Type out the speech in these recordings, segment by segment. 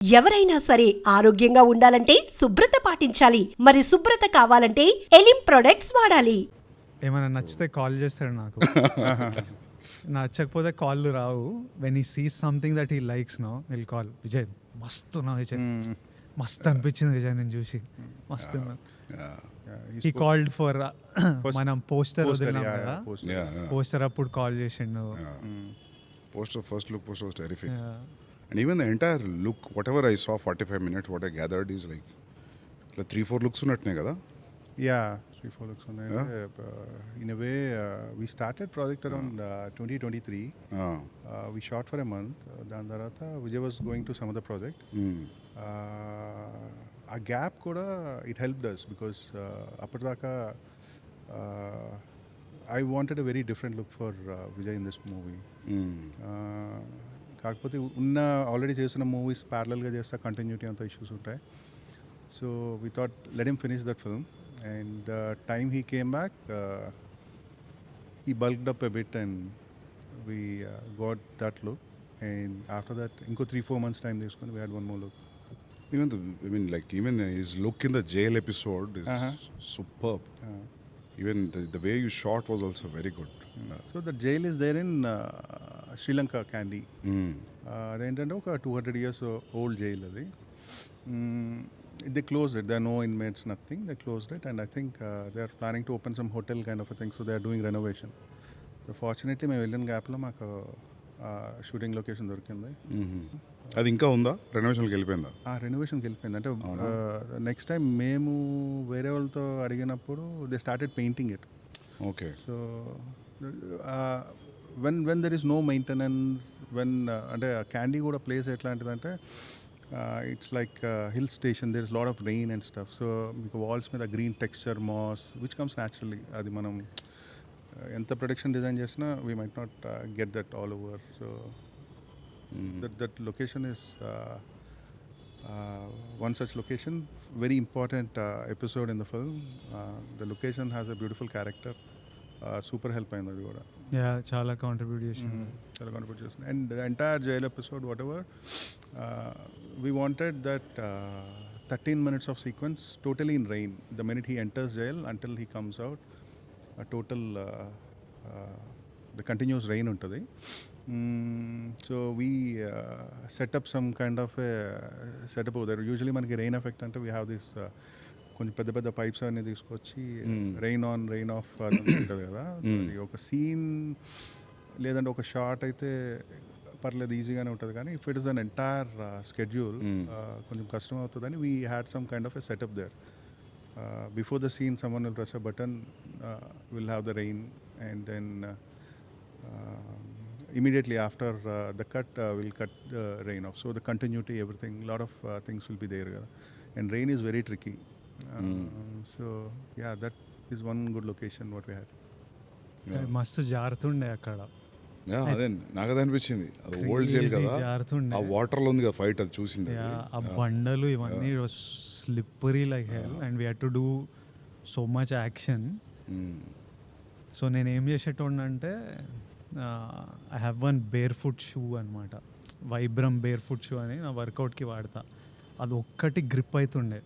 ఎవరైనా సరే ఆరోగ్యంగా ఉండాలంటే శుభ్రత పాటించాలి. మరి శుభ్రత కావాలంటే ఎలిం ప్రొడక్ట్స్ వాడాలి. ఏమైనా నచ్చితే కాల్ చేస్తాడు నాకు. నచ్చకపోతే కాళ్ళు రావు. When he sees something that he likes no will call, Vijay మస్తు ఉన్నావు విజయ్, మస్తు అనిపించింది విజయ్ నేను చూసి, మస్తు ఉన్నా. హీ కాల్డ్ ఫర్ మనం పోస్టర్ వదిలినాం కదా, పోస్టర్ అప్పుడు కాల్ చేసిండు. Poster, first look poster was terrific. And even the entire look, whatever I saw 45 minutes, what I gathered is like 3-4 looks unnatne kada. Yeah, 3-4 looks on it. In a way, we started project around 2023. We shot for a month. Dan tarata Vijay was going to some other project. A gap kuda it helped us because appadaka I wanted a very different look for Vijay in this movie. కాకపోతే ఉన్న already చేసిన movies ప్యారలల్గా చేస్తే continuity అంత issues ఉంటాయి. So we thought let him finish that film and the time he came back he bulked up a bit and we got that look. And after that ఇంకో 3-4 months time తీసుకొని we had one more look. Even his look in the jail episode is superb. Even the way you shot was also very good. So the jail is there in Sri Lanka, Kandy. అదేంటంటే ఒక 200 years old jail అది. They closed it. There are no inmates, nothing. They closed it and I think they are planning to open some hotel kind of a thing. So they are doing renovation. So fortunately మేము వెళ్ళిన గ్యాప్లో మాకు shooting location దొరికింది. అది ఇంకా ఉందా? రెనోవేషన్కి వెళ్ళిపోయిందా? రెనోవేషన్కి వెళ్ళిపోయింది. అంటే నెక్స్ట్ టైం మేము వేరే వాళ్ళతో అడిగినప్పుడు they started painting it. Okay. So when there is no maintenance, అంటే క్యాండీ కూడా ప్లేస్ ఎట్లాంటిదంటే it's like hill station, there is lot of rain and stuff. So మీకు వాల్స్ మీద green texture, moss which comes naturally. అది మనం ఎంత production design చేసినా we might not get that all over. So that location is one such location, very important episode in the film. The location has a beautiful character, super help ayindi adi kuda. Yeah, chala contribute chesindi. And the entire jail episode, whatever, we wanted that 13 minutes of sequence totally in rain. The minute he enters jail until he comes out, a total the continuous rain untadi. So we set up some kind of a setup over there. Usually మనకి rain effect అంటే we have this కొంచెం పెద్ద పెద్ద pipes అన్ని తీసుకొచ్చి rain on rain of ఉంటుంది కదా. ఒక సీన్ లేదంటే ఒక షార్ట్ అయితే పర్లేదు ఈజీగానే ఉంటుంది, కానీ if it is an entire schedule కొంచెం కష్టం అవుతుందని we had some kind of a setup there. Before the scene someone will press a button, will have the rain and then immediately after the cut we'll cut the rain off. So the continuity, everything, lot of things will be there, and rain is very tricky. So yeah, that is one good location what we had. మస్తు జారుతుండే అక్కడ. అదే నాకు అది అనిపించింది. అది old jail కదా, ఆ water లో ఉంది కదా ఫైట్, అది చూసింది. ఆ బండలు ఇవన్నీ slippery like hell and we had to do so much action. So నేను ఏం చేసేటోడినంటే I have one bare foot shoe అనమాట, వైబ్రమ్ బేర్ ఫుట్ షూ అని నా వర్కౌట్కి వాడతా. అది ఒక్కటి గ్రిప్ అవుతుండే,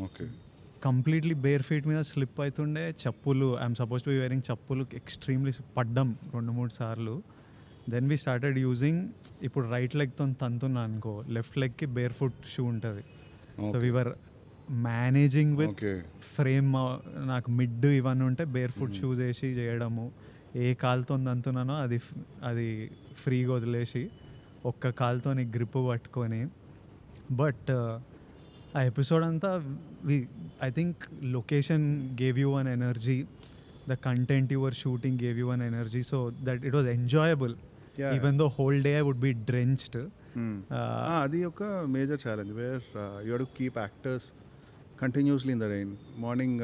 ఓకే, కంప్లీట్లీ బేర్ ఫీట్ మీద స్లిప్ అవుతుండే. చెప్పులు, I'm supposed to be wearing చెప్పులు, ఎక్స్ట్రీమ్లీ పడ్డం 2-3 సార్లు. దెన్ వీ స్టార్టెడ్ యూజింగ్, ఇప్పుడు రైట్ లెగ్తో తంతున్నా అనుకో, లెఫ్ట్ లెగ్కి బేర్ ఫుట్ షూ ఉంటుంది. So we're managing with frame. నాకు మిడ్ ఇవన్నీ ఉంటే బేర్ ఫుట్ షూస్ వేసి చేయడము. ఏ కాలుతో అంతున్నానో అది ఫ్రీగా వదిలేసి ఒక్క కాలుతో గ్రిప్ పట్టుకొని. బట్ ఆ ఎపిసోడ్ అంతా I think location gave you one energy, the content your shooting gave you one energy, so that it was enjoyable even though whole day I would be drenched. అది ఒక major challenge where you have to keep actors continuously in the rain. Morning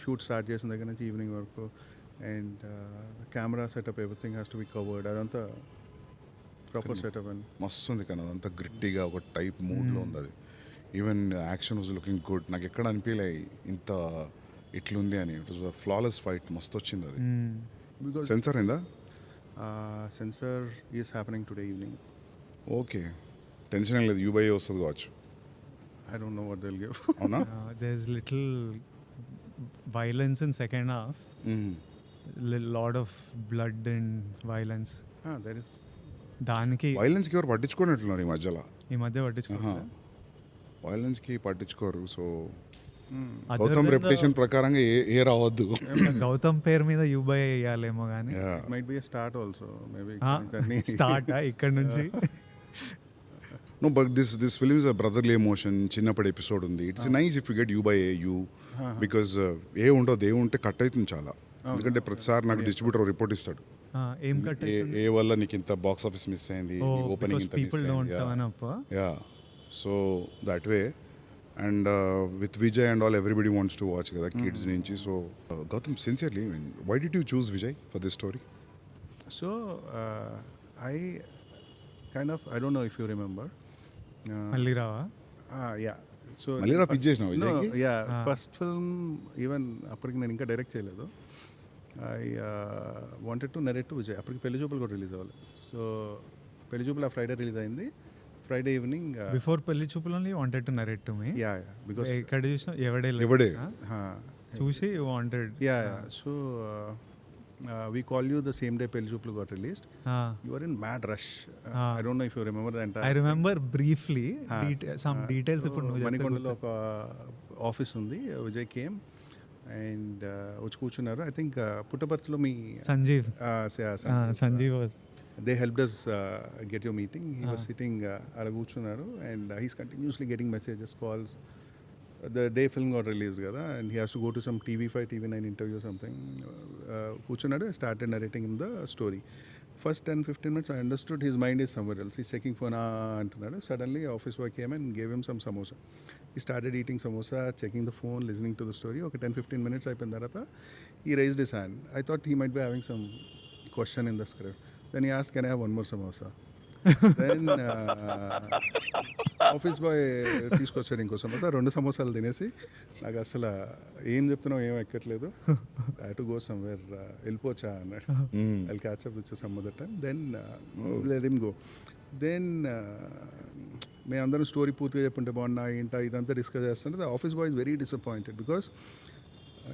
shoot start చేసిన దగ్గర నుంచి evening వరకు, and the camera setup, everything has to be covered. అదంతా proper setup and మస్తు ఉంది కానీ అదంతా గ్రిట్టీగా ఒక టైప్ మూడ్లో ఉంది. అది even action was looking good. నాకు ఎక్కడ అనిపించలే ఇంత ఇట్లుంది అని. It was a flawless fight, మస్తు వచ్చింది అది. బికాజ్ సెన్సార్ అయిందా? Censor is happening today evening. Okay, tension ఏం లేదు, యూబై వస్తుంది కావచ్చు. I don't know what they'll give. అవునా? There's little violence in second half. Lot of blood and violence. There is. దానికి వైలెన్స్కి ఎవరు పట్టించుకోనట్లున్నారు ఈ మధ్యలో. ఈ మధ్య పట్టించుకోవాలి. వైలెన్స్కి పట్టించుకోరు. సో గౌతమ్ రెప్యుటేషన్ ప్రకారంగా ఏ రావద్దు. గౌతమ్ పేరు మీద యూబై వేయాలేమో కానీ It might be a start also. Maybe. Start ఇక్కడ నుంచి. No, but this film is a brotherly emotion. చిన్నప్పటి ఎపిసోడ్ ఉంది. It's nice if you get you by you, because ఏ ఉండదు, ఏ ఉంటే కట్ అవుతుంది చాలా. ఎందుకంటే ప్రతిసారి నాకు డిస్ట్రిబ్యూటర్ రిపోర్ట్ ఇస్తాడు, ఏం కట్ ఏ వల్ల నీకు ఇంత బాక్స్ ఆఫీస్ మిస్ అయింది, ఓపెనింగ్ ఇంత మిస్ అయింది. Yeah, so that way. And with Vijay and all everybody wants to watch కదా, కిడ్స్ నుంచి. So Gautam, sincerely, why did you choose Vijay for this story? So I kind of, I don't know if you remember. మళ్ళీ రావా? Yeah. So మళ్ళీ రా pitch చేసినావు విజయ్కి? Yeah, first film even అప్పటికి నేను ఇంకా డైరెక్ట్ చేయలేదు. I wanted to narrate to Vijay. అప్పటికి పెళ్లి చూపులు కూడా రిలీజ్ అవ్వలేదు. సో పెళ్లి చూపులు ఆ ఫ్రైడే రిలీజ్ అయింది. ఫ్రైడే ఈవినింగ్ బిఫోర్ పెళ్లి చూపులు only wanted to narrate to me. Yeah, because ఎక్కడ చూసినా ఎవడే చూసి wanted. Yeah, so we call you the same day పెళ్లి చూపులు got released. You are in mad rush. I don't know if you remember the entire. I remember briefly some details. ఇప్పుడు నువ్వు మణికొండలో ఒక office ఉంది. Vijay came and వచ్చి కూర్చున్నారు. I think పుట్టపర్తిలో మీ Sanjeev was. They helped us get your meeting. He was sitting అలా కూర్చున్నారు and he's continuously getting messages, calls. The day film got released kada, and he has to go to some TV5, TV9 interview or something. Kuchunadu, I started narrating him the story. First 10-15 minutes I understood his mind is somewhere else. He's checking phone antunadu. Suddenly office boy came and gave him some samosa. He started eating samosa, checking the phone, listening to the story. Okay, 10-15 minutes ayipin tarata he raised his hand. I thought he might be having some question in the script. Then he asked, can I have one more samosa? Then office boy తీసుకొచ్చాడు ఇంకో సమోసా. 2 సమోసాలు తినేసి నాకు అసలు ఏం చెప్తున్నావు ఏం ఎక్కట్లేదు, ఐ టు గో సమ్వేర్, వెళ్ళిపోవచ్చా అన్నాడు. I catch up with some other time. Then let him go. Then మేమందరం స్టోరీ పూర్తిగా చెప్పుంటే బాగున్నా ఏంటా ఇదంతా డిస్కస్ చేస్తుంటే office boy is very disappointed because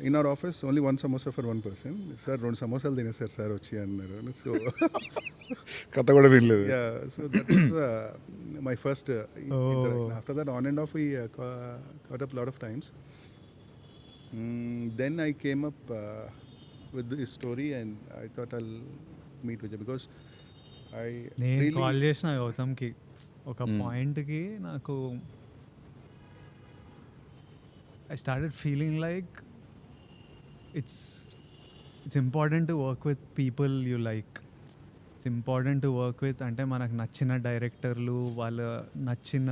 in our office only one samosa for one person. Sir, 2 సమోసాలు తినేసారు సార్ వచ్చి అన్నారు. సో కథ కూడా వినలేదు. yeah, so that was my first interaction. After that on and off we caught up a lot of times. Then I came up with this story and I thought I'll meet Vijay because నేను call చేసిన గౌతమ్కి ఒక పాయింట్కి నాకు I started feeling like it's important to work with people you like. It's important to work with అంటే మనకు నచ్చిన డైరెక్టర్లు, వాళ్ళ నచ్చిన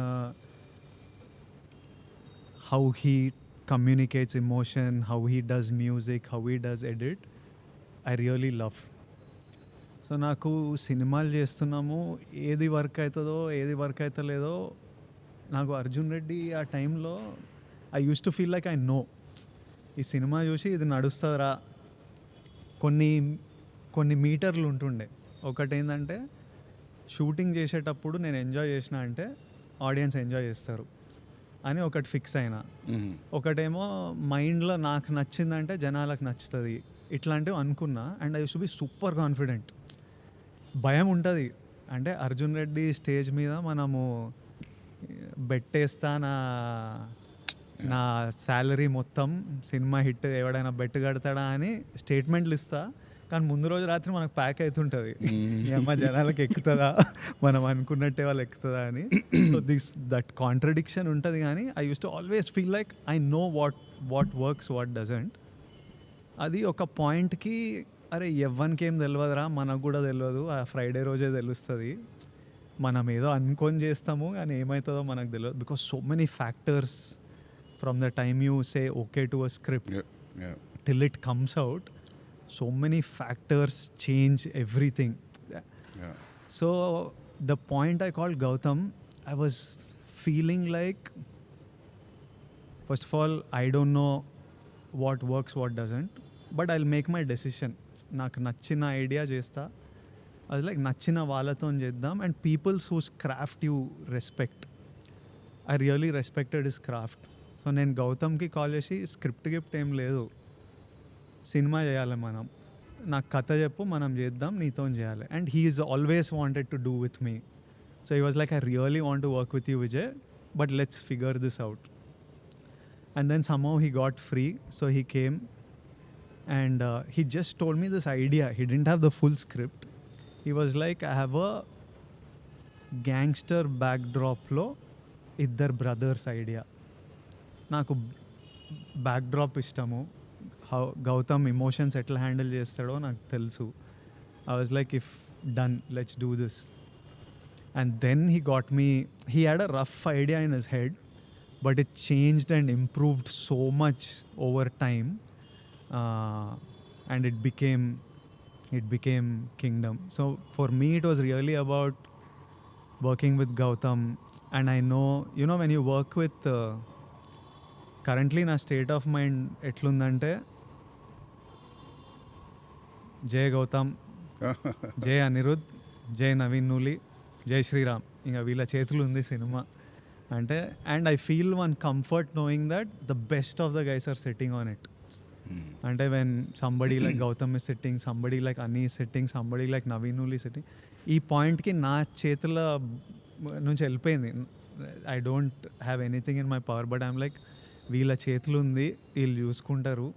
how he communicates emotion, how he does music, how he does edit. I really love. So నాకు సినిమాలు చేస్తున్నాము, ఏది వర్క్ అవుతుందో ఏది వర్క్ అవుతలేదో నాకు అర్జున్ రెడ్డి ఆ టైంలో I use to feel like I know ఈ సినిమా చూసి ఇది నడుస్తుందిరా. కొన్ని మీటర్లు ఉంటుండే. ఒకటి ఏంటంటే షూటింగ్ చేసేటప్పుడు నేను ఎంజాయ్ చేసిన అంటే ఆడియన్స్ ఎంజాయ్ చేస్తారు అని ఒకటి ఫిక్స్ అయినా. ఒకటేమో మైండ్లో నాకు నచ్చిందంటే జనాలకు నచ్చుతుంది, ఇట్లాంటివి అనుకున్నా. And I use to be super confident. భయం ఉంటుంది అంటే అర్జున్ రెడ్డి స్టేజ్ మీద మనము బెట్టేస్తా, నా శాలరీ మొత్తం సినిమా హిట్ ఎవడైనా బెట్ కడతాడా అని స్టేట్మెంట్లు ఇస్తా. కానీ ముందు రోజు రాత్రి మనకు ప్యాక్ అవుతుంటుంది, అమ్మ జనాలకు ఎక్కుతుందా, మనం అనుకున్నట్టే వాళ్ళు ఎక్కుతుందా అని. సో దట్ కాంట్రడిక్షన్ ఉంటుంది. కానీ I use to always feel like I know what works, what doesn't. అది ఒక పాయింట్కి అరే ఎవ్వరికి ఏం తెలియదురా, మనకు కూడా తెలియదు, ఆ ఫ్రైడే రోజే తెలుస్తుంది. మనం ఏదో అనుకొని చేస్తాము కానీ ఏమవుతుందో మనకు తెలియదు. Because so many factors from the time you say okay to a script till it comes out, so many factors change everything. So the point I called Gautam, I was feeling like first of all I don't know what works, what doesn't, but I'll make my decision. నాకు నచ్చిన idea చేస్తా, అది like నచ్చిన వాళ్ళతో చేద్దాం and peoples whose craft you respect. I really respected his craft. So నేను గౌతమ్కి call చేసి స్క్రిప్ట్ గిఫ్ట్ ఏం లేదు, సినిమా చేయాలి మనం, నాకు కథ చెప్పు మనం చేద్దాం నీతో చేయాలి. And he is always wanted to do with me. So he was like I really want to work with you Vijay, but let's figure this out. And then somehow he got free, so he came and he just told me this idea. He didn't have the full script. He was like, I have a gangster backdrop lo iddar brothers idea. Naku backdrop ishtamu, how Gautam emotions etla handle chestado naku telusu. I was like, if done, let's do this. And then he got me, he had a rough idea in his head, but it changed and improved so much over time, and it became Kingdom. So for me it was really about working with Gautam. And I know, you know, when you work with currently na state of mind etlundante, Jay Gautam, Jay Anirudh, Jay Naveen Nuli, Jay Shriram, inga veela చేతులు ఉంది సినిమా అంటే. And I feel one comfort knowing that the best of the guys are sitting on it. అంటే when somebody like Gautham is sitting, somebody like Ani sitting, somebody like Naveen Nooli sitting, ఈ పాయింట్కి నా చేతుల నుంచి వెళ్ళిపోయింది. I don't have anything in my power, but I'm like వీళ్ళ చేతులు ఉంది, వీళ్ళు చూసుకుంటారు.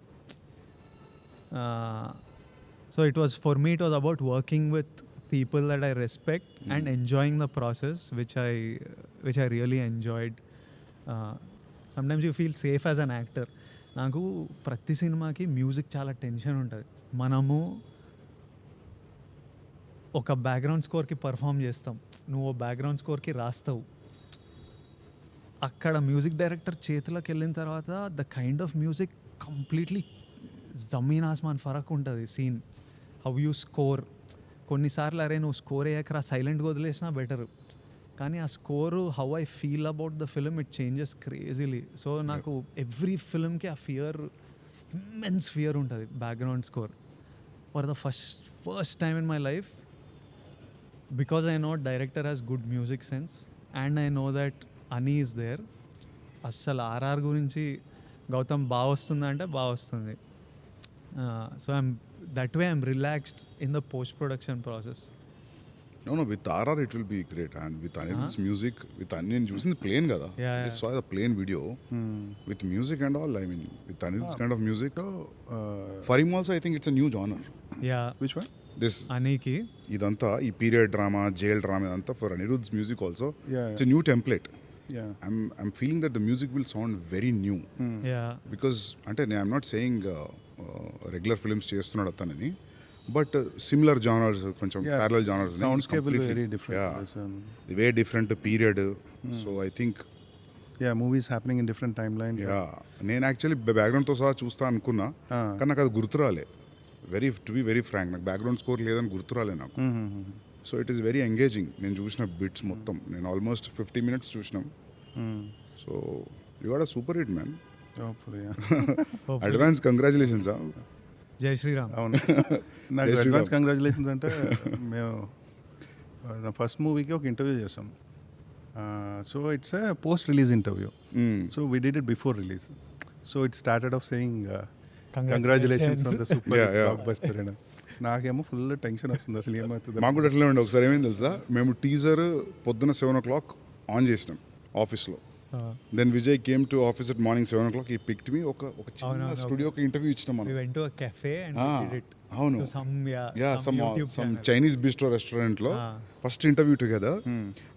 So it was for me, it was about working with people that I respect and enjoying the process, which I really enjoyed. Sometimes you feel safe as an actor. నాకు ప్రతి సినిమాకి music చాలా tension ఉంటుంది. మనము ఒక background స్కోర్కి perform చేస్తాం, నువ్వు background స్కోర్కి రాస్తావు. అక్కడ మ్యూజిక్ డైరెక్టర్ చేతిలోకి వెళ్ళిన తర్వాత the kind of music completely జమీన్ ఆస్మాన్ ఫరక్ ఉంటుంది. సీన్ హౌ యూ స్కోర్, కొన్నిసార్లు అరే నువ్వు స్కోర్ అయ్యాక సైలెంట్గా వదిలేసినా బెటర్, కానీ ఆ score how I feel about the film it changes crazily. So నాకు ఎవ్రీ ఫిల్మ్కి ఆ ఫియర్, ఇమ్మెన్స్ ఫియర్ ఉంటుంది background score. For the first time in my life, because I know director has good music sense and I know that అని is there, అస్సలు RR గురించి గౌతమ్ బాగా వస్తుందా అంటే బాగా వస్తుంది. So that way I'm relaxed in the post-production process. No, with RR it will be great. And with Anirudh's music, with Anian using the plane kada. Yeah. I saw the plane video with music and all. I mean, with Anirudh's kind of music. For him also, I think it's a new genre. Yeah. Which one? This Aniki. Idanta, ee period drama, jail drama, idanta for Anirudh's music also. Yeah. It's a new template. Yeah. I'm feeling that the music will sound very new. Yeah. Because I'm not saying regular films చేస్తున్నాడు అతనని, but similar genres, కొంచెం parallel genres, soundscape very different, way different period. So I think movies happening in different time line. నేను actually బ్యాక్గ్రౌండ్తో సహా చూస్తా అనుకున్నా, కానీ నాకు అది గుర్తురాలే. టు బి వెరీ ఫ్రాంక్, నాకు బ్యాక్గ్రౌండ్ స్కోర్ లేదని గుర్తురాలే నాకు. So it is very engaging. నేను చూసిన బిట్స్ మొత్తం, నేను ఆల్మోస్ట్ 50 minutes చూసినాం. So you got a super hit man. Advance congratulations. జై శ్రీరామ్. అవును, నాకు అడ్వాన్స్ కంగ్రాచులేషన్స్. అంటే మేము నా ఫస్ట్ మూవీకి ఒక ఇంటర్వ్యూ చేసాం. So it's a post release interview. So we did it before release. So it started off saying congratulations on the super block buster. అని నాకేమో ఫుల్ టెన్షన్ వస్తుంది, అసలు ఏమవుతుంది. మాకు కూడా అట్లే ఉండే. ఒకసారి ఏమైంది తెలుసా, మేము టీజర్ పొద్దున 7 o'clock ఆన్ చేసినాం ఆఫీస్లో. Then Vijay came to office at morning 7 o'clock. ఈ పిక్డ్ మీ ఒక చిన్న స్టూడియోకి ఇంటర్వ్యూ ఇచ్చినాం మనం. అవును, సమ్ చైనీస్ బిస్ట్రో రెస్టారెంట్ లో ఫస్ట్ ఇంటర్వ్యూ టుగెదర్.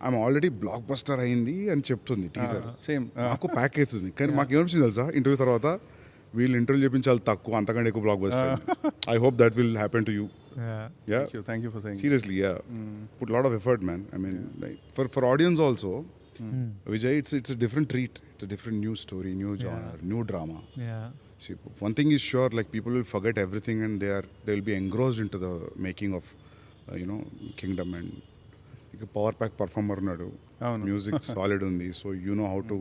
ఆమె ఆల్రెడీ బ్లాక్ బస్టర్ అయింది అని చెప్తుంది టీజర్. సేమ్ మాకు ప్యాక్ అవుతుంది, కానీ మాకు ఏమనిపించింది తెలుసా, ఇంటర్వ్యూ తర్వాత వీళ్ళు ఇంటర్వ్యూ చెప్పించాలి తక్కువ, అంతకంటే ఎక్కువ block buster. I hope that will happen to you. Thank you for saying. Seriously, put a lot of effort, man. I mean, like, for audience also, Vijay, it's a different treat. It's a different new story, new genre, new drama. Yeah. See, one thing is sure, like people will forget everything and they'll be engrossed into the making of Kingdom. And like a power pack performer nadu, music solid undi, so you know how to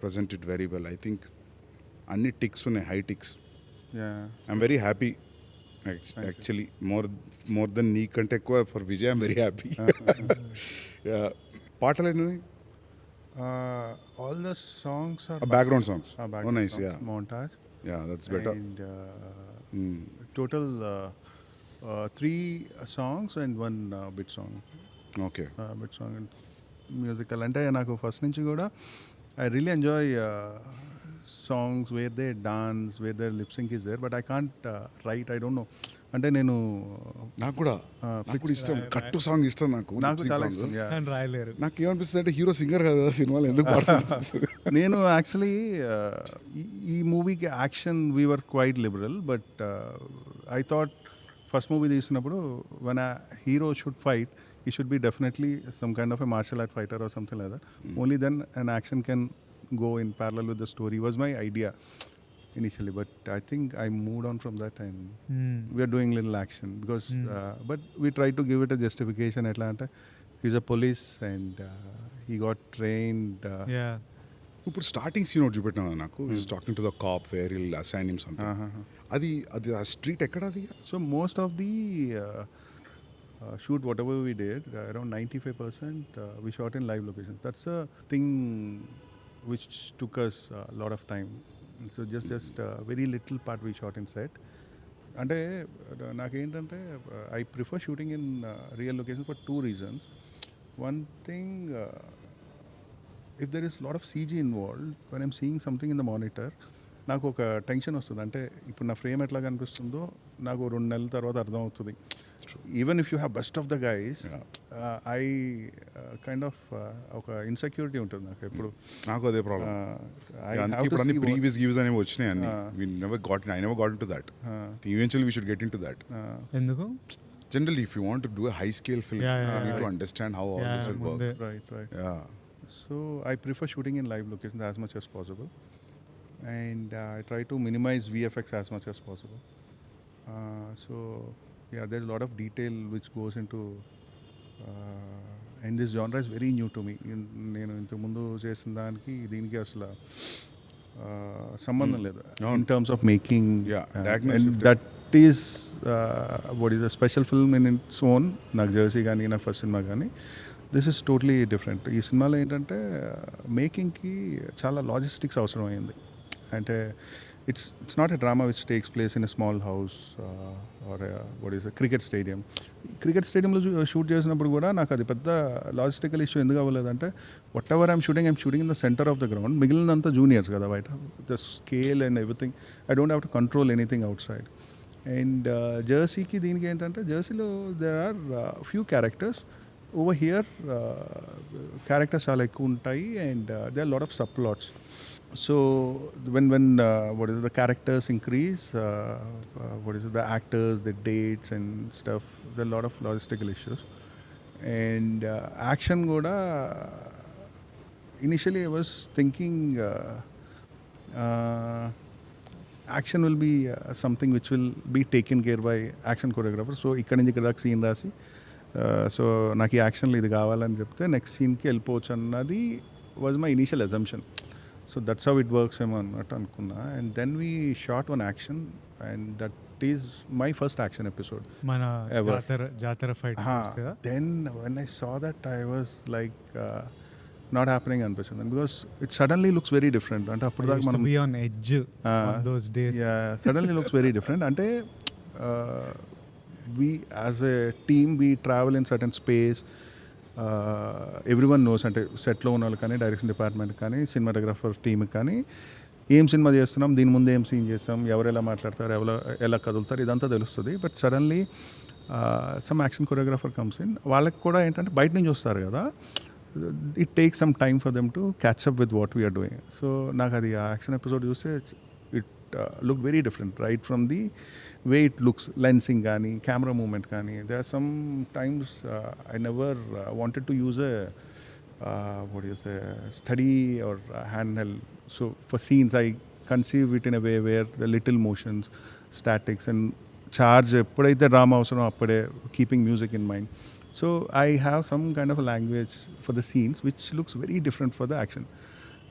present it very well. I think anni ticks unnai, high ticks. Yeah, I'm very happy actually more than నీ కంటే ఎక్కువ for Vijay I'm very happy. పాటలు ఎన్ని? All the songs are background songs. Background Oh, nice, songs, yeah. montage. Yeah, that's better. And total 3 songs and 1 bit song. Okay. Bit song and musical. అంటే నాకు first నుంచి కూడా I really enjoy songs where they dance, where their lip sync is there, but I can't write. I don't know. అంటే నేను నాకు కూడా ఇష్టం, కట్టు సాంగ్ ఇష్టం నాకు చాలా ఇష్టం. రాయలేరు. నాకు ఏమనిపిస్తుంది అంటే హీరో సింగర్ కదా సినిమాలో ఎందుకు పాడుతుంది. నేను యాక్చువల్లీ ఈ మూవీకి action we were quiet liberal, but I thought first movie తీసినప్పుడు వన్ ఆ hero should fight, he should be definitely some kind of a martial art fighter or something like that. Only then an action can go in parallel with the story was my idea initially, but I think I moved on from that and we are doing little action because but we tried to give it a justification. Atlanta, he's a police and he got trained. ఇప్పుడు starting scene ఒకటి చూపెట్టినా నాకు, is talking to the cop where will assign him something. అది ఆ street ఎక్కడ అది? So most of the shoot whatever we did, around 95% we shot in live locations. That's a thing which took us a lot of time. So just very little part we shot in set. అంటే నాకేంటంటే I prefer shooting in real locations for 2 reasons. One thing, if there is a lot of CG involved, when I'm seeing something in the monitor, నాకు ఒక tension వస్తుంది. అంటే ఇప్పుడు నా frame ఎట్లా కనిపిస్తుందో నాకు 2 నెలల తర్వాత అర్థం అవుతుంది. Even if you have best of the guys, I kind of ఒక ఇన్సెక్యూరిటీ ఉంటుంది నాకు ఎప్పుడు. నాకు అదే ప్రాబ్లం. ఇప్పుడు అన్ని ప్రీవియస్ గివ్స్ అనేవి వచ్చినాయి అన్ని. I never got into that. Eventually we should get into that. ఎందుకు? Generally, if you want to do a high scale film, you need to understand how all this will work. Right. Yeah. So I prefer shooting in live locations as much as possible, and I try to minimize VFX as much as possible. So yeah, there's a lot of detail which goes into and this genre is very new to me. నేను ఇంతకు ముందు చేసిన దానికి దీనికి అసలు సంబంధం లేదు in terms of making. And that is what is a special film in its own. నాకు జెర్సీ కానీ నా ఫస్ట్ సినిమా కానీ దిస్ ఇస్ టోటలీ డిఫరెంట్. ఈ సినిమాలో ఏంటంటే మేకింగ్కి చాలా లాజిస్టిక్స్ అవసరం అయింది. అంటే it's not a drama which takes place in a small house or a cricket stadium. Cricket స్టేడియంలో షూట్ చేసినప్పుడు కూడా నాకు అది పెద్ద లాజిస్టికల్ ఇష్యూ ఎందుకు అవ్వలేదంటే whatever I'm shooting in the centre of the ground. మిగిలినంతా జూనియర్స్ కదా బయట, the scale and everything I don't have to control anything outside. And జెర్సీకి దీనికి ఏంటంటే జెర్సీలో there are few characters. Over here characters చాలా ఎక్కువ ఉంటాయి and they are lot of subplots. So when the characters increase, the actors, the dates and stuff, there are a lot of logistical issues. And action kuda initially I was thinking action will be something which will be taken care by action choreographer. So ikkada nunchi ikkada scene rasi so naaki action lo idi kavalani chepte next scene ki ellipochu annadi was my initial assumption. So that's how it works ఏమో అన్నట్టు అనుకున్నా. And then we shot one action and that is my first action episode. మన జాతర fight. Then when I saw that I was like not happening అనిపిస్తుంది because it suddenly looks very different. అంటే అప్పుడు దాకా మనం సడన్లీ లుక్స్ వెరీ డిఫరెంట్. అంటే we as a team we travel in certain space. Everyone knows, అంటే సెట్లో ఉన్న వాళ్ళు కానీ డైరెక్షన్ డిపార్ట్మెంట్ కానీ సినిమాటోగ్రాఫర్ టీమ్కి కానీ ఏం సినిమా చేస్తున్నాం, దీని ముందు ఏం సీన్ చేస్తాం, ఎవరు ఎలా మాట్లాడతారు, ఎలా కదులుతారు, ఇదంతా తెలుస్తుంది. But suddenly some action choreographer comes in. వాళ్ళకి కూడా ఏంటంటే బయట నుంచి వస్తారు కదా, it take some time for them to catch up with what we're doing. So నాకు అది ఆ యాక్షన్ ఎపిసోడ్ చూస్తే it look very different right from the way it looks, lensing gaani, camera movement gaani. There are some times I never wanted to use a steady or handheld. So for scenes I conceive it in a way where the little motions, statics and charge eppudaithe drama avasaro appade keeping music in mind. So I have some kind of a language for the scenes which looks very different for the action.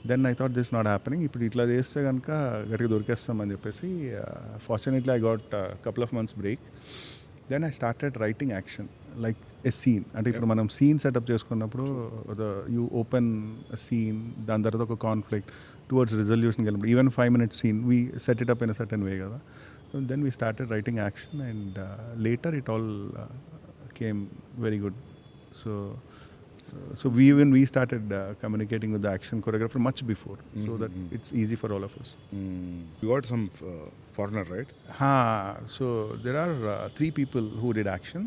Then I thought this not happening. ఇప్పుడు ఇట్లా చేస్తే కనుక గట్టిగా దొరికేస్తామని చెప్పేసి fortunately I got couple of months break. Then I started writing action like a scene. అంటే ఇప్పుడు మనం సీన్ సెటప్ చేసుకున్నప్పుడు యూ ఓపెన్ సీన్, దాని తర్వాత ఒక కాన్ఫ్లిక్ట్ టువర్డ్స్ రిజల్యూషన్కి వెళ్ళినప్పుడు even 5 minute scene we set it up in a certain way కదా. So then we started writing action and later it all came very good. So we started communicating with the action choreographer much before, so that it's easy for all of us. You got some foreigner, right? So there are 3 people who did action.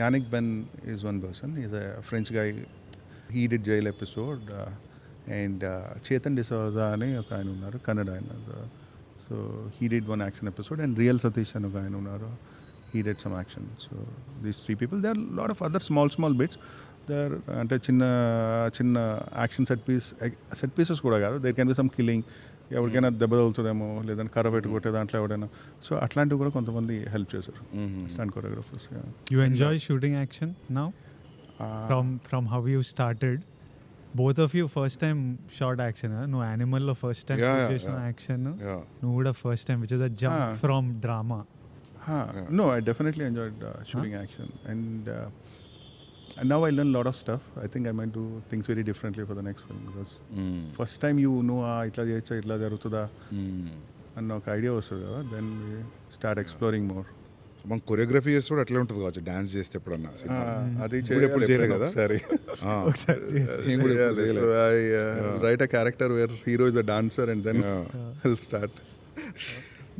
Yannick Ben is one person. He's a French guy. He did Jail episode. And Chetan D'Souza ani oka ayana unnaru, Kannada ayana. So he did one action episode, and Real Satish ani oka ayana unnaru. He did some action. So these 3 people. There are a lot of other small bits. There అంటే చిన్న action set pieces కూడా కాదు. There can be some killing, ఎవరికైనా దెబ్బ తగులుతుందేమో, లేదంటే కర్ర పెట్టి కొట్టే దాంట్లో ఎవడైనా. సో అట్లాంటివి కూడా కొంతమంది హెల్ప్ చేశారు stunt choreographers. You enjoy shooting action now? From how you started, both of you first time shot action, no animal lo first time చేసిన action, no కూడా first time, which is a jump from drama. No, I definitely enjoyed shooting action, and now I learn a lot of stuff. I think I might do things very differently for the next film, because first time you know itla cheyocha, itla jarugutuda anna oka idea vastadu kada, then we start exploring more. మనం choreography చేస్తే కూడా అట్లే ఉంటుంది కావచ్చు, dance చేస్తే ఎప్పుడన్నా. అది ఎప్పుడు చేయలేదు కదా. సరే, write a character where hero is a dancer and then I'll start.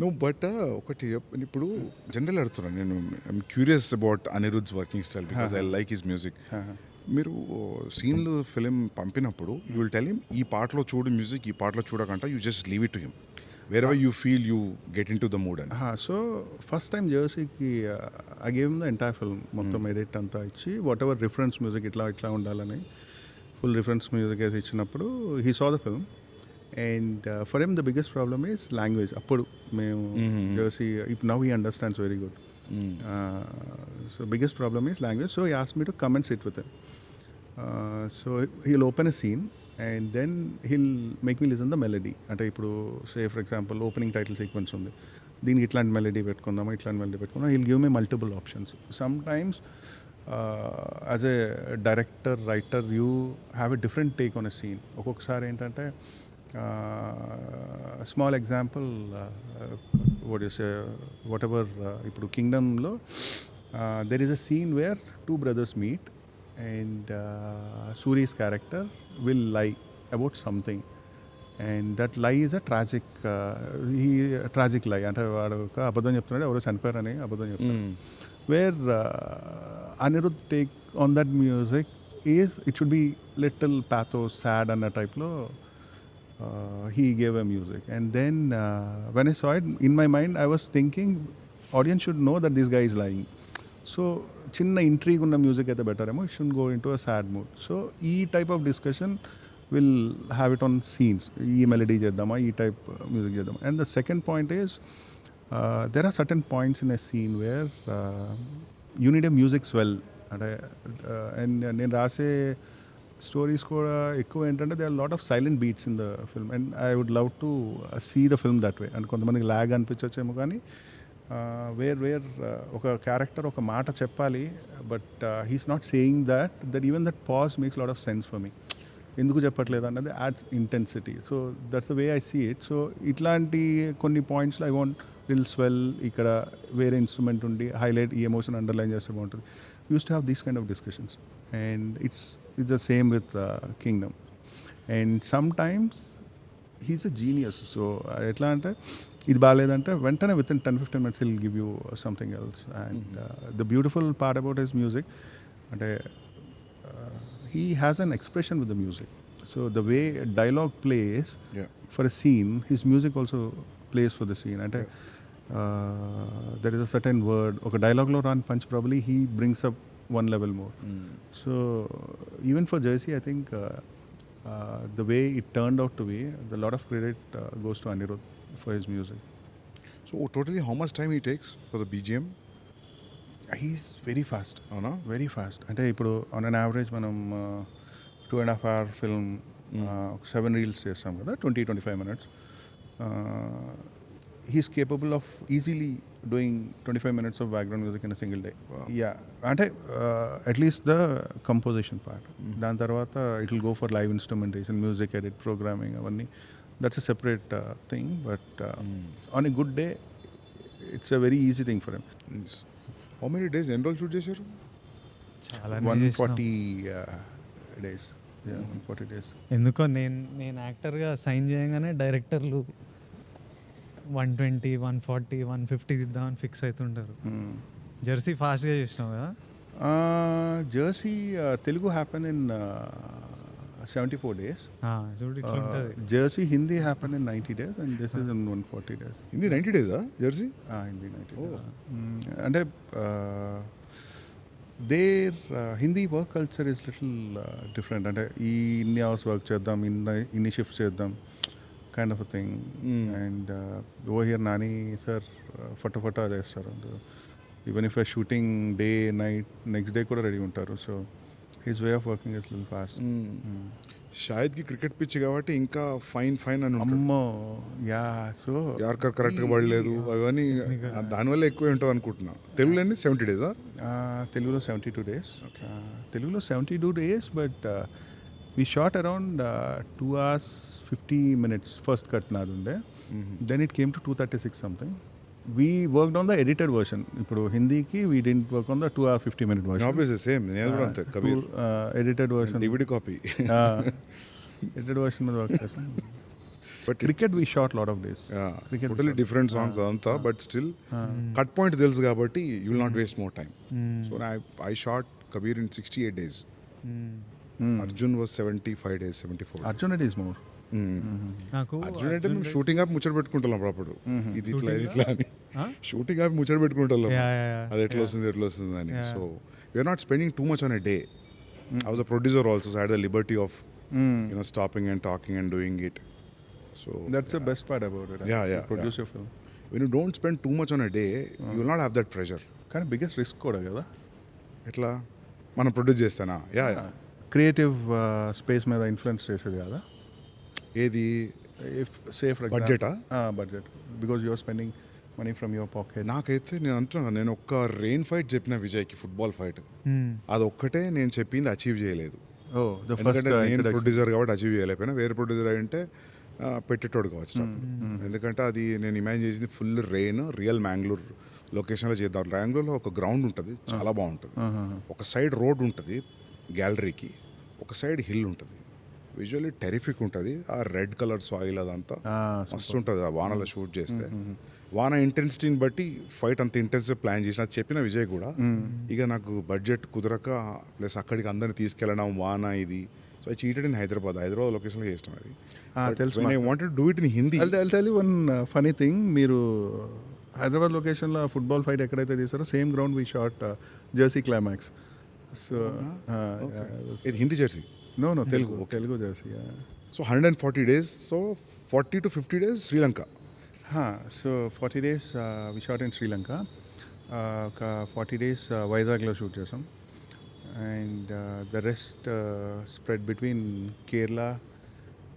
నువ్వు బట్ ఒకటి ఇప్పుడు జనరల్ అడుగుతున్నాను నేను, I'm curious about Anirudh's working style, because I like his music. మీరు సీన్లు ఫిలిం పంపినప్పుడు యూ విల్ టెల్ హిమ్ ఈ పాటలో చూడు మ్యూజిక్, ఈ పాటలో చూడకంట, you just leave it to him wherever you feel you get into the mood. And so first time జెర్సీకి I gave him the entire film, మొత్తం ఎడిట్ అంతా ఇచ్చి, వాట్ ఎవర్ రిఫరెన్స్ మ్యూజిక్ ఇట్లా ఉండాలని ఫుల్ రిఫరెన్స్ మ్యూజిక్ అయితే ఇచ్చినప్పుడు he saw the film. And for him the biggest problem is language. Appudu మేము Jersey, now he understands very good. So biggest problem is language. So he asked me to come and sit with him. So he'll open a scene and then he'll make me listen the melody. అంటే ఇప్పుడు say for example opening title sequence ఉంది, దీనికి ఇట్లాంటి melody పెట్టుకుందామా, ఇట్లాంటి melody పెట్టుకుందాం. he'll give me multiple options. Sometimes as a director writer you have a different take on a scene. ఒక్కొక్కసారి ఏంటంటే small example, what you say, whatever, ఇప్పుడు కింగ్డమ్లో there is a scene where 2 brothers meet and Suri's character will lie about something, and that lie is a tragic lie. అంటే వాడు ఒక అబద్ధం చెప్తున్నాడు, ఎవరో చనిపోయారని అబద్ధం చెప్తాడు. Where Anirudh take on that music is it should be little pathos, sad అన్న టైప్లో he gave a music. And then when I saw it, in my mind I was thinking audience should know that this guy is lying. So chinna intrigue unna music aithe better emo, it shouldn't go into a sad mood. So ee type of discussion will have it on scenes. Ee melody cheddama, ee type music cheddama. And the second point is there are certain points in a scene where you need a music swell. And నేను రాసే stories కూడా ఎక్కువ ఏంటంటే they are lot of silent beats in the film, and I would love to see the film that way. And కొంతమందికి lag అనిపించచ్చేమో, కానీ where ఒక character ఒక మాట చెప్పాలి, but he's not saying that even that pause makes lot of sense for me. ఎందుకు చెప్పట్లేదు అన్నది adds intensity. So that's the way I see it. So ఇట్లాంటి కొన్ని పాయింట్స్లో ఐ వాంట్ లిల్ స్వెల్, ఇక్కడ వేరే ఇన్స్ట్రుమెంట్ ఉండి హైలైట్ ఈ ఎమోషన్ అండర్లైన్ చేస్తే బాగుంటుంది. Use to have these kind of discussions, and it's the same with Kingdom. And sometimes he's a genius. So etla ante ఇది బాగాలేదంటే వెంటనే within 10-15 minutes he'll give you something else. And the beautiful part about his music, అంటే he has an expression with the music. So the way dialogue plays for a scene, his music also plays for the scene. అంటే there is a certain word, oka dialogue lo run punch, probably he brings up one level more. So even for Jersey, I think the way it turned out to be, a lot of credit goes to Anirudh for his music. So totally how much time he takes for the BGM? He's very fast. Avuna? Very fast. అంటే ఇప్పుడు on an average మనం 2.5 hour film 7 reels చేస్తాం కదా, 20-25 minutes. He's capable of easily doing 25 minutes of background music in a single day. Yeah, అంటే at least the composition part. దాని తర్వాత it will go for live instrumentation, music edit, programming అవన్నీ. That's a separate thing, but on a good day it's a very easy thing for him. How many days ఎన్ని రోజులు shoot చేశారు? చాలా 140 days. Yeah, 140 days. ఎందుకో నేను యాక్టర్గా sign చేయగానే డైరెక్టర్లు 120, 140, 150 ఇద్దామని ఫిక్స్ అవుతుంటారు. జెర్సీ ఫాస్ట్గా చేసినావు కదా? Jersey Telugu happened in 74 days. చూడు ఇట్లా ఉంటుంది. Jersey Hindi happened in 90 days and this is in 140 days. Hindi 90 days Jersey? Hindi 90 days. అంటే their Hindi work culture is little different. అంటే ఈ ఇన్ని అవర్స్ వర్క్ చేద్దాం, ఇన్ని షిఫ్ట్స్ చేద్దాం kind of a thing. And over here Nani sir ఫటాఫటా చేస్తారు. Even if you're shooting day, night, next day కూడా ready ఉంటారు. So his way of working is little fast. షాహిద్కి క్రికెట్ పిచ్ కాబట్టి ఇంకా fine అని ఉంటుంది. అమ్మో యా. సో యార్కర్ కరెక్ట్గా పడలేదు అవన్నీ దానివల్ల ఎక్కువ ఉంటుంది అనుకుంటున్నా. తెలుగులో 70 days? తెలుగులో 72 days. తెలుగులో 72 days, but we shot around 2 hours 50 minutes first cut నాదుండే. Then it came to 236 something. We worked on the edited version. ఇప్పుడు హిందీకి we didn't work on the 2 hour 50 minute version. Obviously same. నేను కూడా అంతే. Kabir edited version, DVD copy. edited version మీద work చేసాం. But cricket we shot lot of days. Cricket totally different songs అదంతా, but still cut point తెలుసు కాబట్టి you will not waste more time. So I shot Kabir in 68 days. Arjun was 75 days, 74. Arjun it is more. నాకు అర్జున్ అంటే మేము shooting ఆపి ముచ్చట పెట్టుకుంటాం అప్పుడు. ఇది ఇట్లా అని షూటింగ్ ఆపి ముచ్చట పెట్టుకుంటాం అది ఎట్లా వస్తుంది అని. So we're not spending too much on a day. I was a producer also, so I had the liberty of stopping and talking and doing it. So that's the best part about it. Produce your film. When you don't spend too much on a day you will not have that pressure. కానీ biggest risk కూడా కదా. ఎట్లా మనం produce చేస్తానా? Creative space మీద influence చేసేది కదా. ఏది? సేఫ్ బడ్జెటా? Budget, because you are spending money from your pocket. నాకైతే నేను అంటున్నా, నేను ఒక్క రెయిన్ ఫైట్ చెప్పిన విజయ్కి, ఫుట్బాల్ ఫైట్, అది ఒక్కటే నేను చెప్పింది అచీవ్ చేయలేదు. ఎందుకంటే నేను ప్రొడ్యూసర్ కాబట్టి అచీవ్ చేయలేకపోయినా. వేరే ప్రొడ్యూసర్ అంటే పెట్టేటోడు కావచ్చు. ఎందుకంటే అది నేను ఇమాజిన్ చేసింది ఫుల్ రెయిన్, రియల్ మ్యాంగ్లూర్ లొకేషన్లో చేద్దాం. మ్యాంగ్లూర్లో ఒక గ్రౌండ్ ఉంటుంది, చాలా బాగుంటుంది. ఒక సైడ్ రోడ్ ఉంటుంది గ్యాలరీకి, ఒక సైడ్ హిల్ ఉంటుంది. విజువల్లీ టెరిఫిక్ ఉంటుంది. ఆ రెడ్ కలర్ సాయిల్ అదంతా మస్తు ఉంటుంది. ఆ వానలో షూట్ చేస్తే వాన ఇంటెన్సిటీని బట్టి ఫైట్ అంత ఇంటెన్సివ్ ప్లాన్ చేసిన చెప్పిన విజయ్ కూడా. ఇక నాకు బడ్జెట్ కుదరక, ప్లస్ అక్కడికి అందరిని తీసుకెళ్ళడం, వాన ఇది. So I cheated in Hyderabad లొకేషన్లో చేస్తాం అది. తెలుసు. I wanted do it in Hindi. I'll tell you one funny thing. మీరు హైదరాబాద్ లొకేషన్లో ఫుట్బాల్ ఫైట్ ఎక్కడైతే తీసారో same ground we shot Jersey climax. So ఇది Hindi Jersey? No, Telugu jersey. So 140 days, so 40 to 50 days Sri Lanka. So 40 days we shot in Sri Lanka. 40 days వైజాగ్లో shoot చేసాం. And the rest spread between Kerala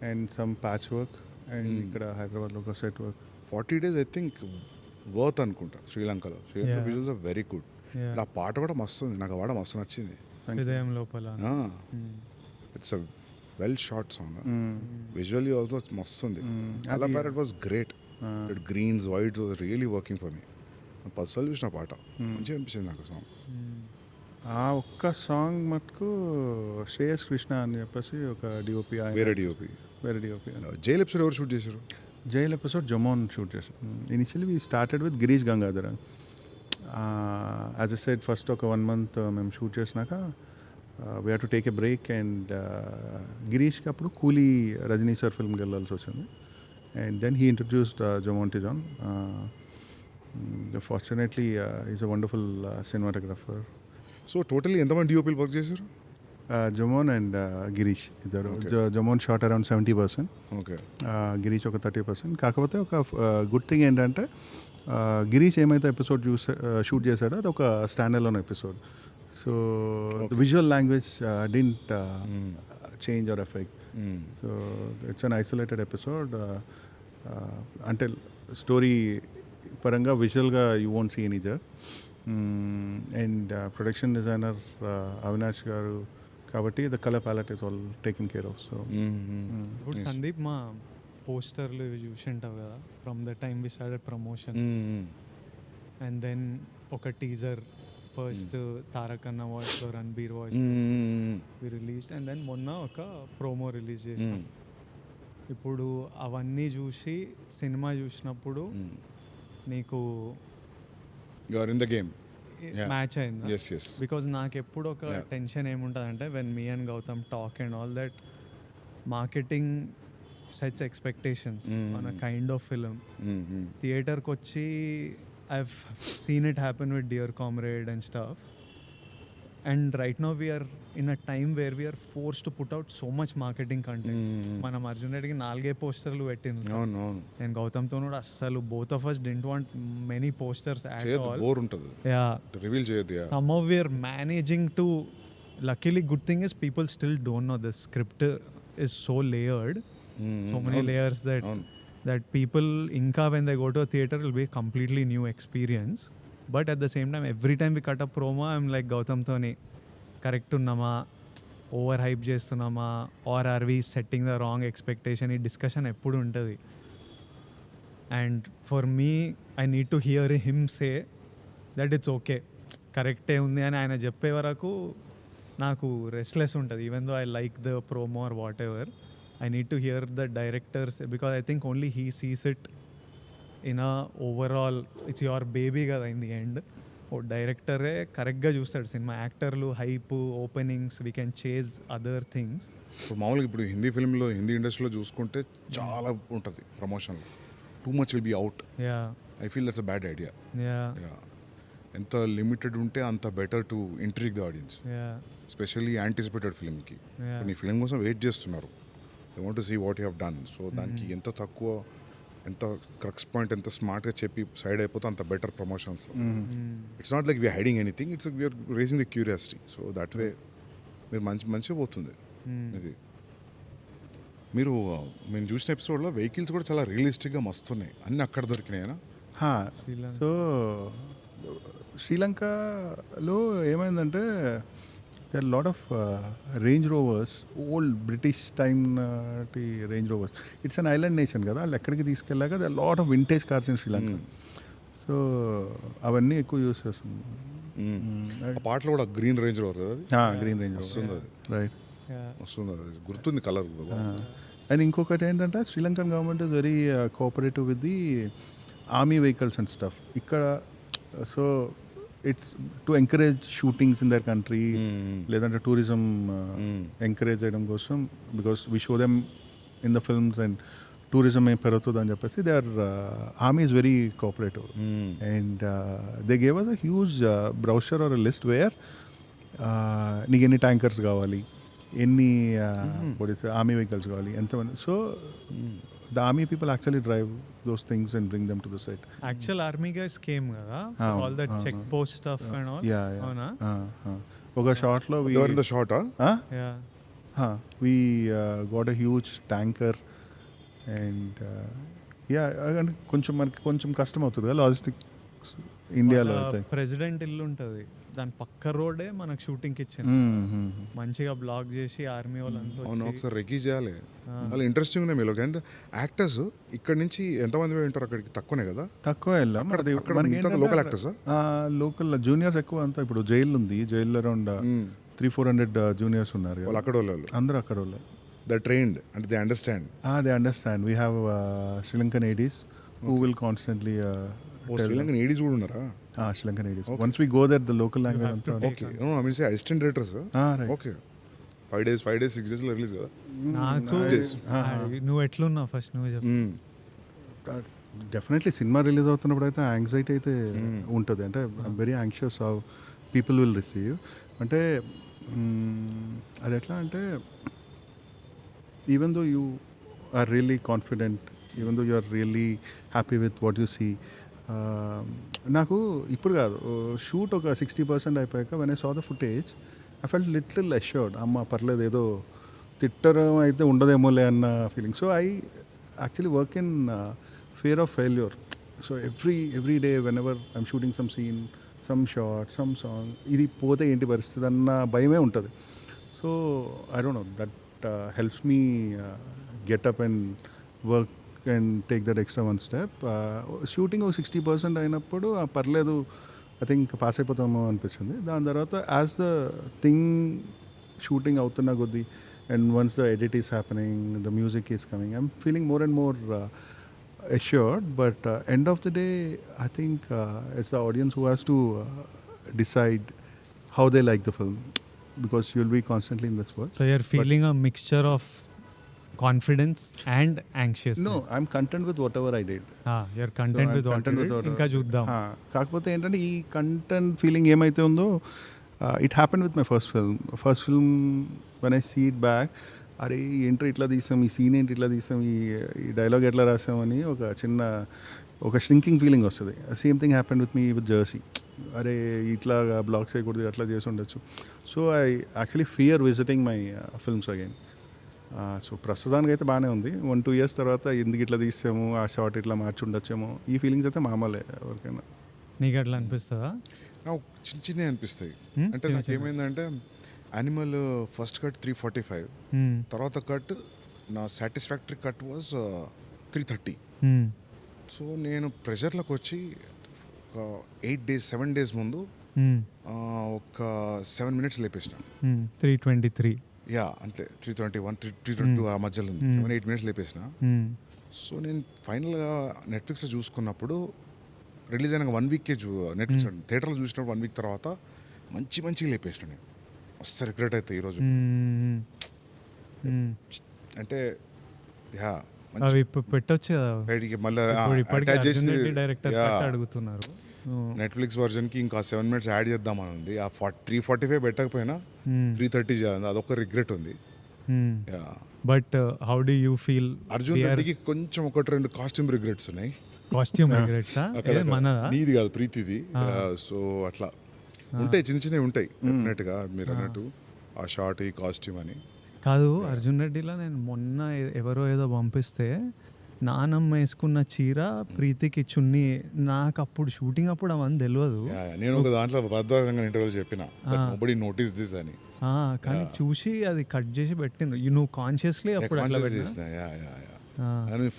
and some patch work and ఇక్కడ హైదరాబాద్లో ఒక set work. 40 days I think worth అనుకుంటా శ్రీలంకలో. Sri Lanka visuals are very good. ఆ పాట కూడా మస్తు ఉంది, నాకు ఆ పాట మస్తు నచ్చింది. హృదయం లోపల. It's a well short song. Visually also మస్తు ఉంది. Telakapalli it was great. Greens whites was really working for me. Personal చూసిన పాట మంచిగా అనిపించింది నాకు సాంగ్. ఆ ఒక్క సాంగ్ మటుకు శ్రేయస్ కృష్ణ అని చెప్పేసి ఒక డిఓపి, వేరే డిఓపి. జైల్ ఎపిసోడ్ ఎవరు షూట్ చేశారు? జైల్ ఎపిసోడ్ జమోన్ షూట్ చేశారు. Initially we started with Girish Gangadhar. As I said first ఒక 1 month మేము షూట్ చేసినాక we have to take a break. And గిరీష్కి అప్పుడు కూలీ రజనీ సార్ ఫిల్మ్కి వెళ్ళాల్సి వచ్చింది. And then he introduced Jomon to John. Fortunately is a wonderful cinematographer. So totally ఎంతమంది డిఓపీలు వర్క్ చేశారు? జమోన్ అండ్ గిరీష్ ఇద్దరు. Jomon shot around 70%. Okay. Girish ఒక 30%. కాకపోతే ఒక గుడ్ థింగ్ ఏంటంటే గిరీష్ ఏమైతే ఎపిసోడ్ షూట్ చేశాడో అది ఒక stand alone episode. So the visual language didn't change or effect. So it's an isolated episode. Until story paranga visualga you won't see any jerk. And production designer Avinash garu kabatti the color palette is all taken care of. So ఇప్పుడు సందీప్ మా పోస్టర్లు చూసి ఉంటావు కదా from the time we started promotion and then ఒక teaser first Tarak అన్న వాయిస్లో Ranbir voice we released and then మొన్న ఒక ప్రోమో రిలీజ్ చేసాం. ఇప్పుడు అవన్నీ చూసి సినిమా చూసినప్పుడు నీకు you are in the game match అయిందా? yes yes బికాజ్ నాకు ఎప్పుడు ఒక టెన్షన్ ఏముంటుంది అంటే when me and Gautam talk and all that marketing sets expectations on a kind of film. థియేటర్కి వచ్చి I've seen it happen with Dear Comrade and stuff. And right now we are in a time where we are forced to put out so much marketing content. మనం అర్జున్ రెడ్డికి 4 పోస్టర్లు పెట్టింది. నేను గౌతమ్తో కూడా అస్సలు both of us didn't want many posters at all. Bore ఉంటుంది. Yeah. Reveal చేయొద్దు. Somehow we are managing to, luckily good thing is people still don't know the script is so layered. So many layers that people inka when they go to a theater will be a completely new experience. But at the same time every time we cut a promo I'm like Gautam toni correct unnama over hype chestunnama or are we setting the wrong expectation? Ee discussion eppudu untadi. And for me I need to hear him say that it's okay, correct e undi ani ayana cheppe varaku naku restless untadi even though I like the promo or whatever. I need to hear the directors because I think only he sees it in a overall, it's your baby కదా in the end. ఓ డైరెక్టరే కరెక్ట్గా చూస్తాడు cinema. యాక్టర్లు hype openings we can chase other things. ఇప్పుడు మామూలుగా ఇప్పుడు హిందీ ఫిల్మ్లో హిందీ ఇండస్ట్రీలో చూసుకుంటే చాలా ఉంటుంది promotion. Too much will be out. I feel that's a bad idea. ఎంత లిమిటెడ్ ఉంటే అంత better to intrigue the audience, especially anticipated ఫిల్మ్కి. నీ ఫిల్మ్ కోసం వెయిట్ చేస్తున్నారు, they want to see what you have done. So దానికి ఎంత తక్కువ, ఎంత క్రక్స్ పాయింట్, ఎంత స్మార్ట్గా చెప్పి సైడ్ అయిపోతే అంత బెటర్ ప్రమోషన్స్లో. It's not like we're hiding anything, it's we're raising the curiosity. So that way మీరు మంచిగా పోతుంది ఇది. మీరు మేము చూసిన ఎపిసోడ్లో వెహికల్స్ కూడా చాలా రియలిస్టిక్గా మస్తున్నాయి, అన్నీ అక్కడ దొరికినాయనా? సో శ్రీలంకలో ఏమైందంటే there are a lot of Range Rovers, old British time Range Rovers. It's an island nation కదా, వాళ్ళు ఎక్కడికి తీసుకెళ్ళాక there are a lot of vintage cars in Sri Lanka. So అవన్నీ ఎక్కువ యూస్ చేస్తుంది. పాటలో కూడా గ్రీన్ రేంజ్ రోవర్ కదా, green range వస్తుంది అది, రైట్ వస్తుంది అది, గుర్తుంది కలర్. అండ్ ఇంకొకటి ఏంటంటే Sri Lankan government is very cooperative with the army vehicles and stuff ఇక్కడ. So it's to encourage shootings in their country, ledante tourism encourage cheyadam kosam, because we show them in the films and tourism em peruthudu ani cheppesi their army is very cooperative. And they gave us a huge brochure or a list where నీకు ఎన్ని tankers కావాలి, ఎన్ని army vehicles కావాలి, ఎంతమంది. So the army people actually drive those things and bring them to the set. Actual army guys came kada, all that check post stuff and all. Avuna oka shot lo we were in the shot we got a huge tanker and కొంచెం కష్టం అవుతుంది కదా logistics ఇండియాలో. అయితే president ఇల్లు ఉంటుంది, దాని పక్క రోడే మనకు షూటింగ్కి ఇచ్చింది, మంచిగా బ్లాక్ చేసి ఆర్మీ వాళ్ళంతా. అవును, ఒకసారి రెకీ చేయాలి. వాళ్ళు ఇంట్రెస్టింగ్ ఉన్నాయి మీలో. అండ్ యాక్టర్స్ ఇక్కడ నుంచి ఎంతమంది ఉంటారు అక్కడికి? తక్కువనే కదా, తక్కువ వెళ్ళాం. లోకల్ యాక్టర్స్, లోకల్ జూనియర్స్ ఎక్కువ అంతా. ఇప్పుడు జైలు ఉంది, జైల్లో అరౌండ్ 300-400 జూనియర్స్ ఉన్నారు. వాళ్ళు అక్కడ వాళ్ళు, అందరూ అక్కడ వాళ్ళే. They trained and they understand. They understand. We have Sri Lankan ADs who will constantly Sri Lankan ADs కూడా ఉన్నారా? Sri Lankan ADs. Once we go there, the local language అంతా. Okay. No, I mean say assistant directors. Right. Okay. 5 days, 6 days లో release కదా. నువ్వు ఎట్లున్నావు first నువ్వు చెప్పు. Definitely cinema release అవుతున్నప్పుడు అయితే యాంగ్జైటీ అయితే ఉంటుంది. అంటే I'm very anxious how people will receive. అంటే అది ఎట్లా అంటే even though you are really confident, even though you are really happy with what you see. నాకు ఇప్పుడు కాదు, షూట్ ఒక 60% అయిపోయాక when I saw the footage I felt little assured. అమ్మ పర్లేదు, ఏదో తిట్టడం అయితే ఉండదేమోలే అన్న feeling. So I actually work in fear of failure. So every day whenever I'm shooting some scene, some shot, some song, ఇది పోతే ఏంటి పరిస్థితి అన్న భయమే ఉంటుంది. So I don't know, that helps me get up and work and take that extra one step. Shooting ఒక 60% అయినప్పుడు పర్లేదు, ఐ థింక్ పాస్ అయిపోతామో అనిపించింది. దాని తర్వాత యాజ్ ద థింగ్ షూటింగ్ అవుతున్న కొద్దీ and once the edit is happening, the music is coming, I'm feeling more and more assured. But end of the day, I think it's the audience who has to decide how they like the film, because you'll be constantly in this world. So you're feeling a mixture of confidence and anxiousness. No, I'm content with whatever I did. You're content with what you did. ఇంకా చూద్దాం. కాకపోతే ఏంటంటే ఈ content feeling ఏమైతే ఉందో, it happened with my first film. When I see it back, అరే ఈ entry ఇట్లా తీసాం, ఈ సీన్ ఏంటి ఇట్లా తీసాం, ఈ డైలాగ్ ఎట్లా రాసామని ఒక షింకింగ్ ఫీలింగ్ వస్తుంది. Same thing happened with me with Jersey. అరే ఇట్లా బ్లాక్ చేయకూడదు, అట్లా చేసి ఉండొచ్చు. So I actually fear visiting my films again. So ప్రస్తుతానికి అయితే బాగానే ఉంది. 1-2 years తర్వాత ఎందుకు ఇట్లా తీసాము, ఆ షార్ట్ ఇట్లా మార్చి ఉండొచ్చేమో, ఈ ఫీలింగ్స్ అయితే మామూలే ఎవరికైనా. నీకు అట్లా అనిపిస్తుందా? నాకు చిన్న అనిపిస్తాయి. అంటే నాకు ఏమైందంటే, యానిమల్ ఫస్ట్ కట్ 345, తర్వాత కట్ నా సాటిస్ఫాక్టరీ కట్ వాజ్ 330. సో నేను ప్రెషర్లోకి వచ్చి ఒక 7 days ముందు ఒక 7 minutes లేపేసిన. 323 అంతే, 321, 322 ఆ మధ్యలో ఉంది. 7-8 minutes లేపేసిన. సో నేను ఫైనల్గా నెట్ఫ్లిక్స్లో చూసుకున్నప్పుడు, రిలీజ్ అయిన 1 week నెట్ఫ్లిక్స్ థియేటర్లో చూసినప్పుడు 1 week తర్వాత మంచిగా లేపేసిన. నేను మస్తు రిగ్రెట్ అవుతాయి ఈరోజు. అంటే పెట్టొచ్చు అడుగుతున్నారు. నెట్ఫ్లిక్స్ వర్జన్కి ఇంకా 7 minutes యాడ్ చేద్దామని ఉంది. ఆ 345 పెట్టకపోయినా 330 చేయాలి, అదొక రిగ్రెట్ ఉంది. But how do you feel? Arjun రెడ్డికి కొంచెం 1-2 కాస్ట్యూమ్ రిగ్రెట్స్ ఉన్నాయి. కాస్ట్యూమ్ రిగ్రెట్స్ నీది కాదు, ప్రీతిది. సో అట్లా ఉంటాయి, చిన్నవి ఉంటాయి డెఫినెట్గా. మీరు అన్నట్టు ఆ షార్ట్, ఈ కాస్ట్యూమ్ అని కాదు. అర్జున్ రెడ్డిలో నేను మొన్న ఎవరో ఏదో పంపిస్తే, నానమ్మ వేసుకున్న చీర, ప్రీతికి చున్నీ, నాకు అప్పుడు షూటింగ్ అప్పుడు అవన్నీ తెలియదు. నేను ఒక దాంట్లో భద్రంగా ఇంటర్వ్యూలో చెప్పిన, నోబడీ నోటీస్ దిస్ అని. కానీ చూసి అది కట్ చేసి పెట్టిన. నువ్వు కాన్షియస్లీ అప్పుడు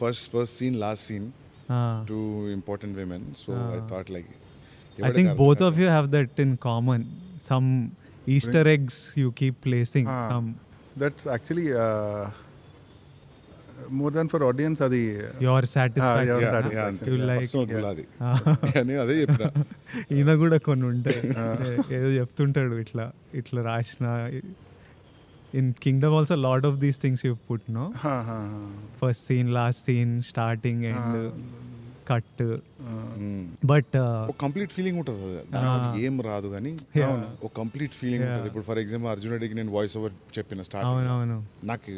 first scene, last scene, 2 important women. So I thought like, I think both of you have that in common. Some Easter eggs you keep placing. That's actually more than for audience, adi your satisfaction. You like నేను అదే చెప్పిన. ఈయన కూడా కొన్ని ఉంటాయి, ఏదో చెప్తుంటాడు ఇట్లా రాసిన. In Kingdom also a lot of these things you've put, no? First scene, last scene, starting and cut. But ఒక కంప్లీట్ ఫీలింగ్ ఉంటుంది. ఏం రాదు కానీ ఒక కంప్లీట్ ఫీలింగ్ ఉంటుంది. ఇప్పుడు ఫర్ ఎగ్జాంపుల్ అర్జున్ రెడ్డికి నేను వాయిస్ ఓవర్ చెప్పిన స్టార్టింగ్, నాకు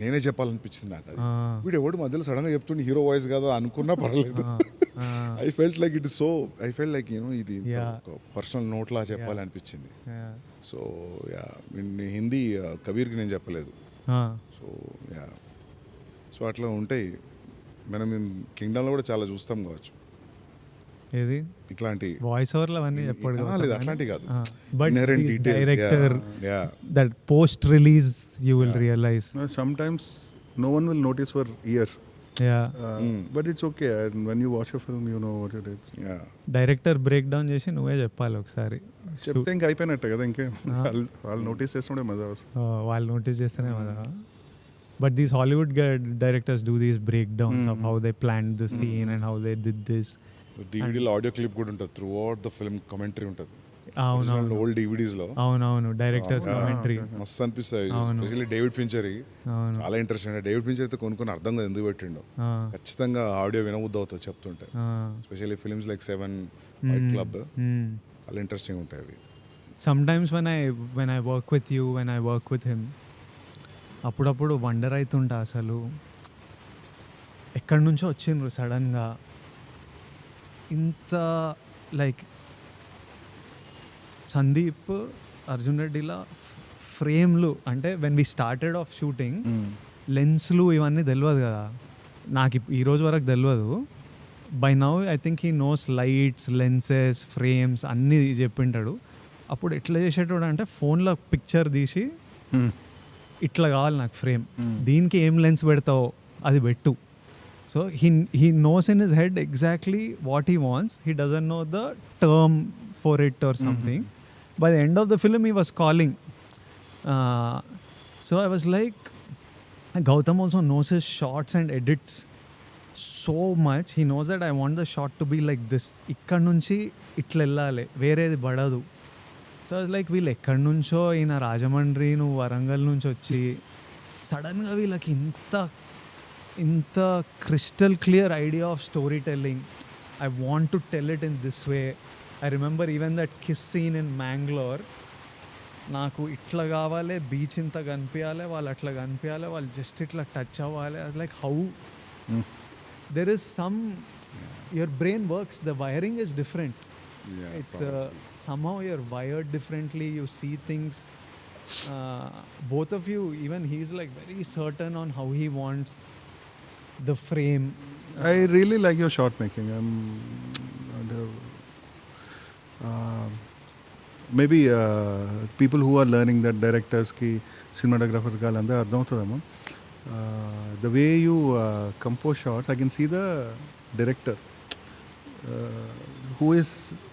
నేనే చెప్పాలనిపించింది. నాకు అది వీడు ఎవడు మధ్యలో సడన్ గా చెప్తుండే హీరో వాయిస్ కదా అనుకున్నా పర్లేదు. I felt like it is so, I felt like ఇది పర్సనల్ నోట్ లా చెప్పాలనిపించింది. సో హిందీ కబీర్కి నేను చెప్పలేదు. సో అట్లా ఉంటాయి. మనం కింగ్డమ్లో కూడా చాలా చూస్తాం కావచ్చు. ఏది ఇట్లాంటి వాయిస్ ఓవర్లు అవన్నీ చెప్పాడు లేదు, అట్లాంటి కాదు. But director that post release you will realize sometimes no one will notice for years. But it's okay, and when you watch a film you know what it is. Director break down చేసి నువ్వే చెప్పాలి ఒకసారి. చెప్తే ఇంకా అయిపోయినట్టే కదా, ఇంకే వాళ్ళు నోటీస్ చేస్తుంటే మజా వస్తుంది. వాళ్ళు నోటీస్ చేస్తేనే మజా. But these Hollywood directors do these breakdowns of how they planned the scene and how they did this. DVDలో ఆడియో క్లిప్ కూడా ఉంటుంది, throughout the film commentary ఉంటుంది. అవునవును, ఓల్డ్ DVDs లో అవునవును డైరెక్టర్స్ కమెంటరీ మస్తు అనిపిస్తాయి. ఎస్పెషల్లీ డేవిడ్ ఫించర్ చాలా ఇంట్రెస్టింగ్. డేవిడ్ ఫించర్ అయితే కొన్ని అర్థం కాదు ఎందుకు పెట్టిండో. ఖచ్చితంగా ఆడియో వినబుద్ధి అవుతుంది చెప్తుంటే. Especially films like 7, Fight Club చాలా ఇంట్రెస్టింగ్ ఉంటాయి అవి. Sometimes when I work with you, when I work with him, అప్పుడప్పుడు వండర్ అవుతుంటా అసలు ఎక్కడి నుంచో వచ్చిండ్రు సడన్గా ఇంత. లైక్ సందీప్ అర్జున్ రెడ్డిలా ఫ్రేమ్లు అంటే when we started off shooting లెన్స్లు ఇవన్నీ తెలియదు కదా, నాకు ఈ రోజు వరకు తెలియదు. By now I think he knows lights, lenses, frames అన్నీ చెప్పింటాడు. అప్పుడు ఎట్లా చేసేటోడు అంటే ఫోన్లో పిక్చర్ తీసి ఇట్లా కావాలి నాకు ఫ్రేమ్, దీనికి ఏం లెన్స్ పెడతావో అది పెట్టు. So he knows in his head exactly what he wants. He doesn't know the term for it or something. By the end of the film, he was calling. So I was like, Gautam also knows his shots and edits so much. He knows that I want the shot to be like this. ఇక్కడ నుంచి ఇట్లా వెళ్ళాలి, వేరేది పడదు. So I was like, వీళ్ళు ఎక్కడి నుంచో, ఈయన రాజమండ్రి, నువ్వు వరంగల్ నుంచి వచ్చి సడన్గా వీళ్ళకి ఇంత crystal clear idea of storytelling. I want to tell it in this way. I remember even that kiss scene in Mangalore. నాకు ఇట్లా కావాలి, బీచ్ ఇంత కనిపించాలి, వాళ్ళు అట్లా కనిపించాలి, వాళ్ళు జస్ట్ ఇట్లా టచ్ అవ్వాలి. I was like, how? There is some, your brain works, the wiring is different. It's somehow you're wired differently, you see things. Both of you, even he's like very certain on how he wants the frame. I really like your shot making. Maybe people who are learning that directors ki cinematographers ka landa ardham avutademo. The way you compose shots, I can see the director who is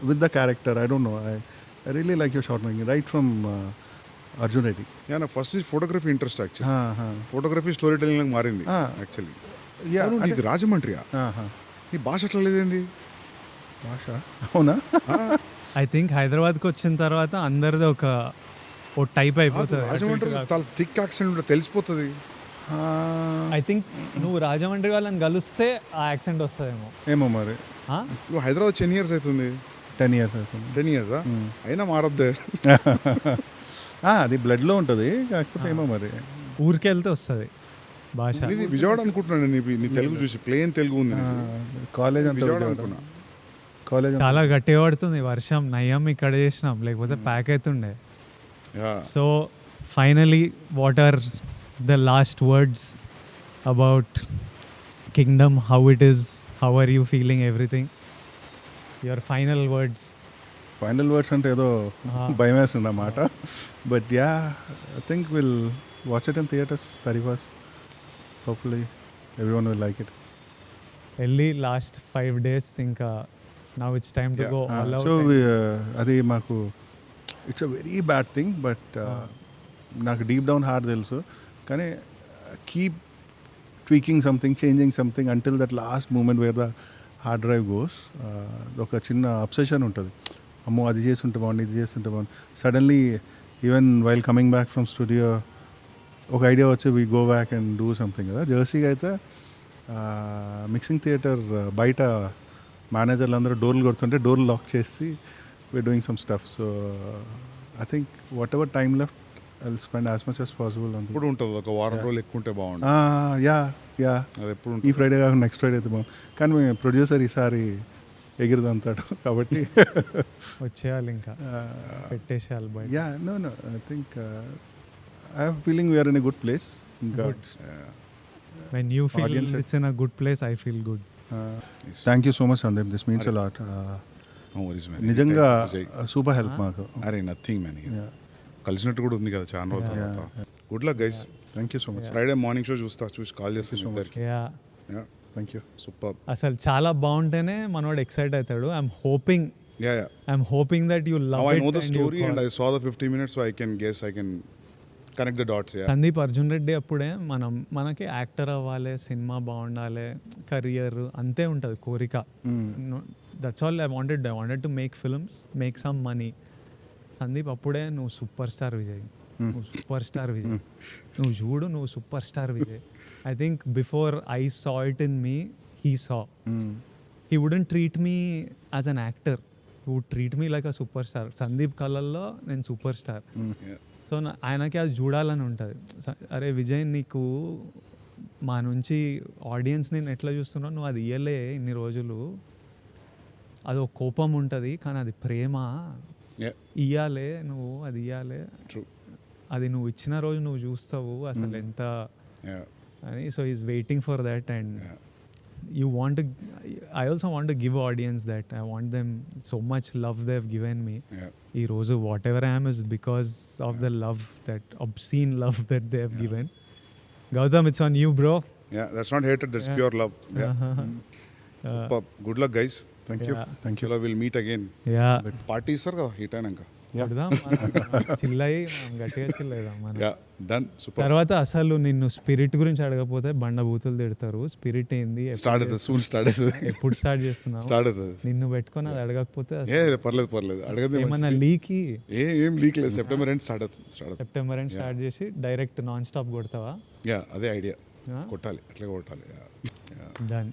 with the character. I don't know. I really like your shot making right from Arjun Reddy. Yeah, na first is photography interest actually. Photography storytelling lag మారింది actually. ఇది రాజమండ్రియా? నీ భాష అట్లా లేదేంది? భాష అవునా? I think హైదరాబాద్కి వచ్చిన తర్వాత అందరిది ఓ టైప్ అయిపోతుంది. రాజమండ్రి థిక్ యాక్సెంట్ ఉంటే తెలిసిపోతుంది. ఐ థింక్ నువ్వు రాజమండ్రి వాళ్ళని కలిస్తే ఆ యాక్సెంట్ వస్తుందేమో. ఏమో మరి. నువ్వు హైదరాబాద్ 10 years అవుతుంది. 10 years అవుతుంది. 10 years అయినా మారద్దే. అది బ్లడ్లో ఉంటుంది, కాకపోతే ఏమో మరి ఊరికి వెళ్తే వస్తుంది భాష. విజయవాడ అనుకుంటున్నాను నీ తెలుగు చూసి, ప్లేన్ తెలుగు ఉంది. కాలేజ్ అనుకున్నా. కాలేజ్ చాలా గట్టిగా పడుతుంది వర్షం, నయ్యం ఇక్కడ చేసినాం, లేకపోతే ప్యాక్ అవుతుండే. So finally what are the last words about Kingdom? How it is, how are you feeling everything? Your final words. Final words అంటే ఏదో భయం వేస్తుంది అన్నమాట. But yeah, I think will watch it in theatres 31st. Hopefully everyone will like it. Elli last 5 days ఇంకా now it's time to go all out. So అది మాకు it's a very bad thing, but నాకు deep down heart తెలుసు. కానీ keep tweaking something, changing something until that last moment where the hard drive goes. ఒక చిన్న obsession ఉంటుంది, అమ్మో అది చేస్తుంటే బాగుంది, ఇది చేస్తుంటే బాగుంది. Suddenly even while coming back from studio ఒక ఐడియా వచ్చి we go back and do something కదా. జెర్సీగా అయితే మిక్సింగ్ థియేటర్ బయట మేనేజర్లు అందరూ డోర్లు కొడుతుంటే డోర్లు లాక్ చేసి we're doing some stuff. So I think whatever time left I will spend as much as possible. ఎప్పుడు ఉంటుంది ఒక వారం రోజులు ఎక్కువ ఉంటే బాగుంటుంది. యా అది ఎప్పుడు ఈ ఫ్రైడే కాకుండా నెక్స్ట్ ఫ్రైడే అయితే బాగుంది. కానీ మీ ప్రొడ్యూసర్ ఈసారి ఎగిరిదంతాడు కాబట్టి వచ్చేయాలి, ఇంకా పెట్టేసేయాలి బయట. Yeah no I think I have a feeling we are in a good place. Good. When you feel it's in a good place, I feel good. Thank you so much, Sandeep. This means a lot. No worries, man. నిజంగా super help మాకు. అరే nothing man. కలిసినట్టు కూడా ఉంది కదా చాలా రోజుల తర్వాత. Good luck guys. Thank you so much. Friday morning show చూసి కాల్ చేస్తాను ఇద్దరికి. Thank you. సూపర్. అసలు చాలా బాగుంటేనే మనోడు ఎక్సైట్ అవుతాడు. I'm hoping that you love it. I know the story and I saw the 50 minutes, so I can guess, I can connect the dots. Sandeep Arjun Reddy అప్పుడే మనకి యాక్టర్ అవ్వాలి, సినిమా బాగుండాలి, కెరియర్ అంతే ఉంటుంది కోరిక. That's all I wanted to make films, make some money. Sandeep అప్పుడే నువ్వు super star Vijay, నువ్వు సూపర్ స్టార్ విజయ్, నువ్వు చూడు నువ్వు super star Vijay. I think before I saw it in me, he saw. He wouldn't treat me as an actor, he would treat me like a super star. Sandeep కళ్ళల్లో నేను super star. So ఆయనకి అది చూడాలని ఉంటుంది. అరే విజయ్, నీకు మా నుంచి ఆడియన్స్ నేను ఎట్లా చూస్తున్నావు, నువ్వు అది ఇయ్యలే ఇన్ని రోజులు, అది ఒక కోపం ఉంటుంది కానీ అది ప్రేమ, ఇయ్యాలే నువ్వు, అది ఇయ్యాలే. అది నువ్వు ఇచ్చిన రోజు నువ్వు చూస్తావు అసలు ఎంత అని. So is waiting for that and you want to, I also want to give audience that. I want them so much love they've given me. Ee roju whatever I am is because of the love, that obscene love that they have given. Gautam, it's on you, bro. Yeah, that's not hatred, that's pure love. Superb. Good luck, guys. Thank you. Thank you. We'll meet again. Party sir kada hit ainanka చిల్లయి గట్టిగా చిల్లయిదాం మనం. Done. Super. తర్వాత అసలు నిన్ను spirit గురించి అడగకపోతే బండబూతులు తిడతారు. Spirit ఏంది, ఎప్పుడు స్టార్ట్ చేస్తున్నావు, నిన్ను పెట్టుకొని అది అడగకపోతే పర్లేదు అడగదు. ఏమన్నా లీకి ఏం లీక్ లేదు. సెప్టెంబర్ ఎండ్ స్టార్ట్ చేసి డైరెక్ట్ నాన్ స్టాప్ కొడతావా? అదే ఐడియా. కొట్టాలి, అట్లా కొట్టాలి. డన్.